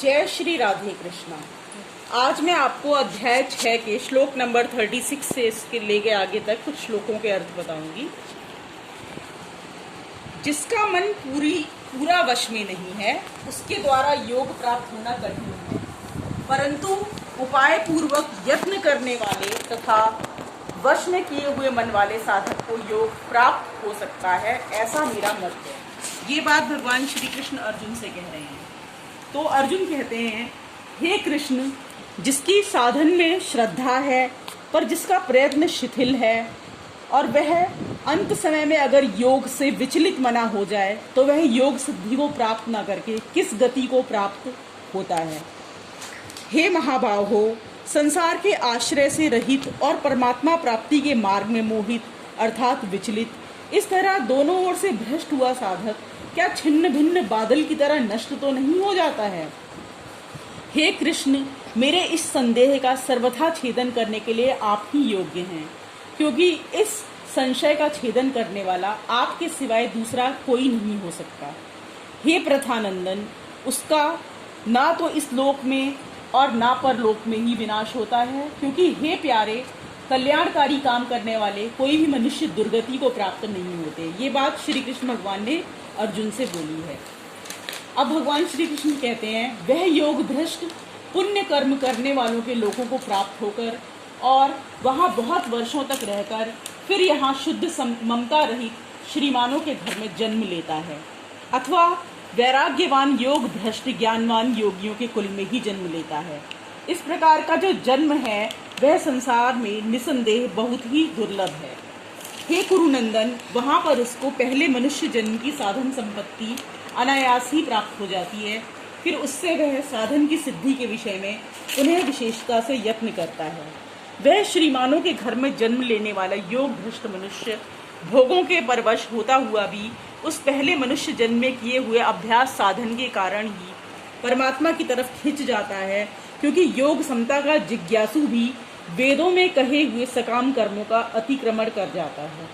जय श्री राधे कृष्णा। आज मैं आपको अध्याय 6 के श्लोक नंबर 36 से इसके लेके आगे तक कुछ श्लोकों के अर्थ बताऊंगी। जिसका मन पूरा वश में नहीं है उसके द्वारा योग प्राप्त होना कठिन है, परंतु उपाय पूर्वक यत्न करने वाले तथा वश में किए हुए मन वाले साधक को योग प्राप्त हो सकता है, ऐसा मेरा मत है। ये बात भगवान श्री कृष्ण अर्जुन से कह रहे हैं। तो अर्जुन कहते हैं, हे कृष्ण, जिसकी साधन में श्रद्धा है पर जिसका प्रयत्न शिथिल है और वह अंत समय में अगर योग से विचलित मना हो जाए तो वह योग सिद्धि को प्राप्त न करके किस गति को प्राप्त होता है। हे महाबाहो, संसार के आश्रय से रहित और परमात्मा प्राप्ति के मार्ग में मोहित अर्थात विचलित, इस तरह दोनों ओर से भ्रष्ट हुआ साधक क्या छिन्न भिन्न बादल की तरह नष्ट तो नहीं हो जाता है। हे कृष्ण, मेरे इस संदेह का सर्वथा छेदन करने के लिए आप ही योग्य हैं, क्योंकि इस संशय का छेदन करने वाला आपके सिवाय दूसरा कोई नहीं हो सकता। हे प्रथानंदन, उसका ना तो इस लोक में और ना परलोक में ही विनाश होता है, क्योंकि हे प्यारे, कल्याणकारी काम करने वाले कोई भी मनुष्य दुर्गति को प्राप्त नहीं होते। ये बात श्री कृष्ण भगवान ने अर्जुन से बोली है। अब भगवान श्री कृष्ण कहते हैं, वह योग भ्रष्ट पुण्य कर्म करने वालों के लोगों को प्राप्त होकर और वहाँ बहुत वर्षों तक रहकर फिर यहाँ शुद्ध ममता रहित श्रीमानों के घर में जन्म लेता है, अथवा वैराग्यवान योग भ्रष्ट ज्ञानवान योगियों के कुल में ही जन्म लेता है। इस प्रकार का जो जन्म है वह संसार में निसंदेह बहुत ही दुर्लभ है। हे कुरुनंदन, वहाँ पर उसको पहले मनुष्य जन्म की साधन संपत्ति अनायास ही प्राप्त हो जाती है, फिर उससे वह साधन की सिद्धि के विषय में उन्हें विशेषता से यत्न करता है। वह श्रीमानों के घर में जन्म लेने वाला योग भ्रष्ट मनुष्य भोगों के परवश होता हुआ भी उस पहले मनुष्य जन्म में किए हुए अभ्यास साधन के कारण ही परमात्मा की तरफ खिंच जाता है, क्योंकि योग समता का जिज्ञासु भी वेदों में कहे हुए सकाम कर्मों का अतिक्रमण कर जाता है।